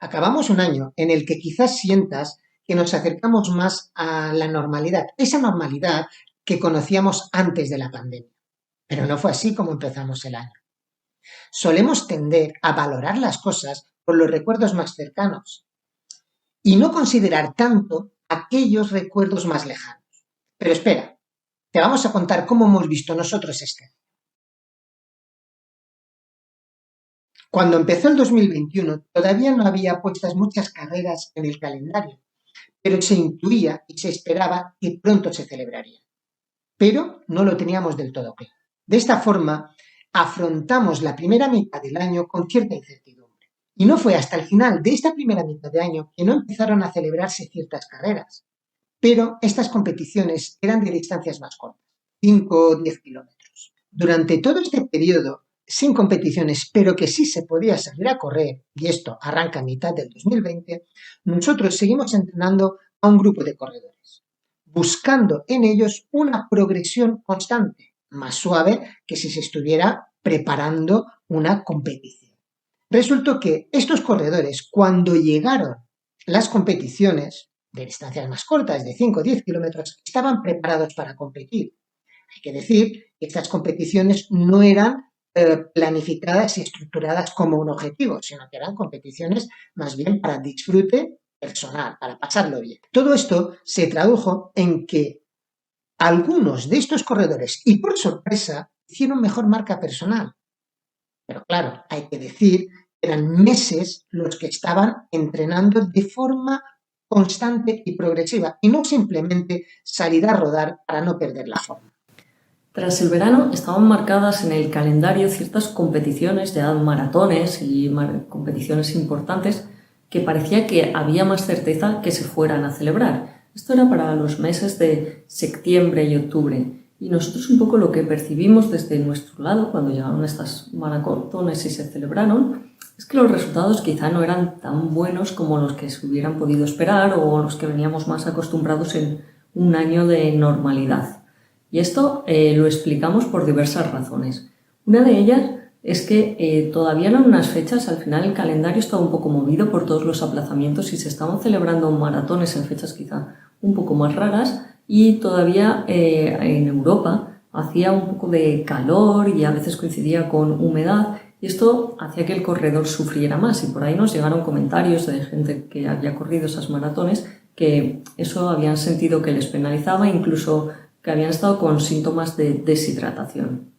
Acabamos un año en el que quizás sientas que nos acercamos más a la normalidad, esa normalidad que conocíamos antes de la pandemia. Pero no fue así como empezamos el año. Solemos tender a valorar las cosas por los recuerdos más cercanos y no considerar tanto aquellos recuerdos más lejanos. Pero espera, te vamos a contar cómo hemos visto nosotros este año. Cuando empezó el 2021, todavía no había puestas muchas carreras en el calendario, pero se intuía y se esperaba que pronto se celebrarían. Pero no lo teníamos del todo claro. De esta forma, afrontamos la primera mitad del año con cierta incertidumbre. Y no fue hasta el final de esta primera mitad de año que no empezaron a celebrarse ciertas carreras. Pero estas competiciones eran de distancias más cortas, 5 o 10 kilómetros. Durante todo este periodo, sin competiciones, pero que sí se podía salir a correr, y esto arranca a mitad del 2020, nosotros seguimos entrenando a un grupo de corredores, buscando en ellos una progresión constante, más suave que si se estuviera preparando una competición. Resultó que estos corredores, cuando llegaron las competiciones de distancias más cortas, de 5 o 10 kilómetros, estaban preparados para competir. Hay que decir que estas competiciones no eran planificadas y estructuradas como un objetivo, sino que eran competiciones más bien para disfrute personal, para pasarlo bien. Todo esto se tradujo en que algunos de estos corredores, y por sorpresa, hicieron mejor marca personal. Pero claro, hay que decir que eran meses los que estaban entrenando de forma constante y progresiva, y no simplemente salir a rodar para no perder la forma. Tras el verano estaban marcadas en el calendario ciertas competiciones, ya maratones y competiciones importantes, que parecía que había más certeza que se fueran a celebrar. Esto era para los meses de septiembre y octubre. Y nosotros un poco lo que percibimos desde nuestro lado cuando llegaron estas maratones y se celebraron es que los resultados quizá no eran tan buenos como los que se hubieran podido esperar o los que veníamos más acostumbrados en un año de normalidad. Y esto lo explicamos por diversas razones. Una de ellas es que todavía eran unas fechas, al final el calendario estaba un poco movido por todos los aplazamientos y se estaban celebrando maratones en fechas quizá un poco más raras y todavía en Europa hacía un poco de calor y a veces coincidía con humedad y esto hacía que el corredor sufriera más y por ahí nos llegaron comentarios de gente que había corrido esas maratones que eso habían sentido que les penalizaba, incluso que habían estado con síntomas de deshidratación.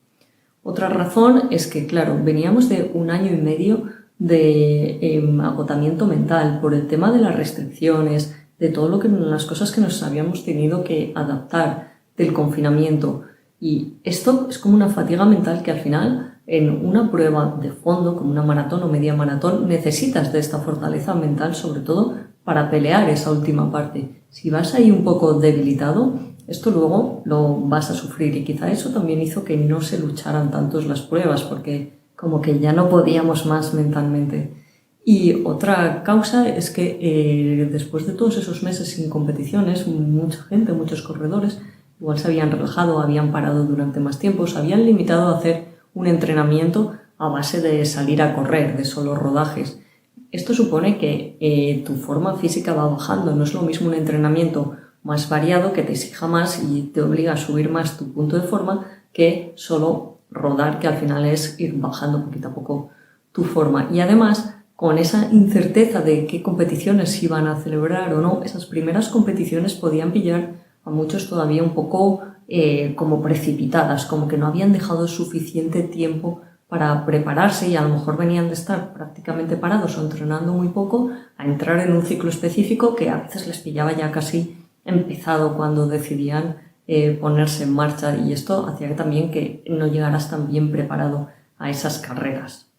Otra razón es que, claro, veníamos de un año y medio de agotamiento mental por el tema de las restricciones, de todo lo que las cosas que nos habíamos tenido que adaptar del confinamiento. Y esto es como una fatiga mental que al final, en una prueba de fondo, como una maratón o media maratón, necesitas de esta fortaleza mental, sobre todo para pelear esa última parte. Si vas ahí un poco debilitado, esto luego lo vas a sufrir y quizá eso también hizo que no se lucharan tantos las pruebas porque como que ya no podíamos más mentalmente. Y otra causa es que después de todos esos meses sin competiciones, mucha gente, muchos corredores, igual se habían relajado, habían parado durante más tiempo, se habían limitado a hacer un entrenamiento a base de salir a correr, de solo rodajes. Esto supone que tu forma física va bajando, no es lo mismo un entrenamiento más variado que te exija más y te obliga a subir más tu punto de forma que solo rodar, que al final es ir bajando poquito a poco tu forma. Y además, con esa incerteza de qué competiciones se iban a celebrar o no, esas primeras competiciones podían pillar a muchos todavía un poco como precipitadas, como que no habían dejado suficiente tiempo para prepararse y a lo mejor venían de estar prácticamente parados o entrenando muy poco a entrar en un ciclo específico que a veces les pillaba ya casi empezado cuando decidían ponerse en marcha y esto hacía también que no llegaras tan bien preparado a esas carreras.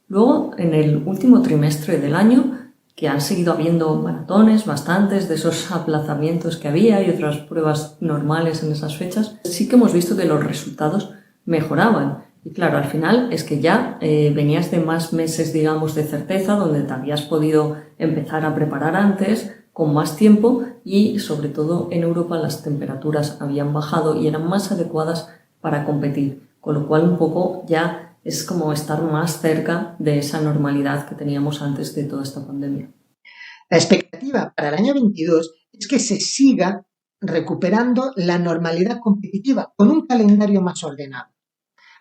Luego, en el último trimestre del año, que han seguido habiendo maratones, bastantes de esos aplazamientos que había y otras pruebas normales en esas fechas, sí que hemos visto que los resultados mejoraban. Y claro, al final es que ya venías de más meses, digamos, de certeza, donde te habías podido empezar a preparar antes, con más tiempo y sobre todo en Europa las temperaturas habían bajado y eran más adecuadas para competir, con lo cual un poco ya Es como estar más cerca de esa normalidad que teníamos antes de toda esta pandemia. La expectativa para el año 22 es que se siga recuperando la normalidad competitiva con un calendario más ordenado.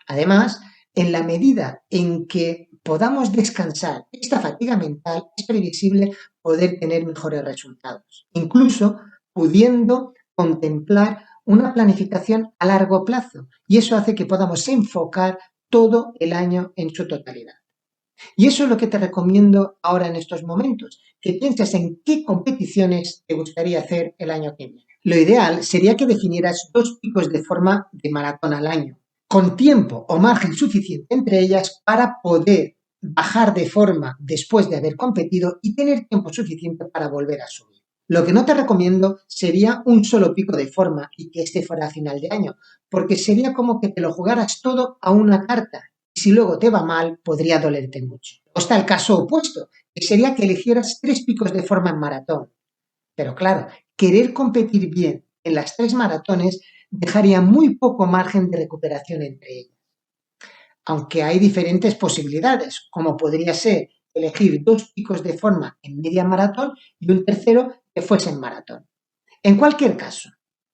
Además, en la medida en que podamos descansar esta fatiga mental, es previsible poder tener mejores resultados, incluso pudiendo contemplar una planificación a largo plazo, y eso hace que podamos enfocar todo el año en su totalidad. Y eso es lo que te recomiendo ahora en estos momentos, que pienses en qué competiciones te gustaría hacer el año que viene. Lo ideal sería que definieras 2 picos de forma de maratón al año, con tiempo o margen suficiente entre ellas para poder bajar de forma después de haber competido y tener tiempo suficiente para volver a subir. Lo que no te recomiendo sería un solo pico de forma y que este fuera a final de año, porque sería como que te lo jugaras todo a una carta. Y si luego te va mal, podría dolerte mucho. O está el caso opuesto, que sería que eligieras 3 picos de forma en maratón. Pero claro, querer competir bien en las 3 maratones dejaría muy poco margen de recuperación entre ellas. Aunque hay diferentes posibilidades, como podría ser elegir 2 picos de forma en media maratón y un tercero que fuese en maratón. En cualquier caso,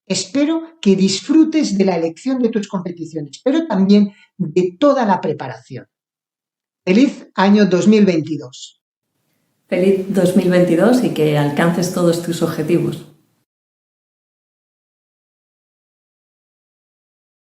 espero que disfrutes de la elección de tus competiciones, pero también de toda la preparación. ¡Feliz año 2022! Feliz 2022 y que alcances todos tus objetivos.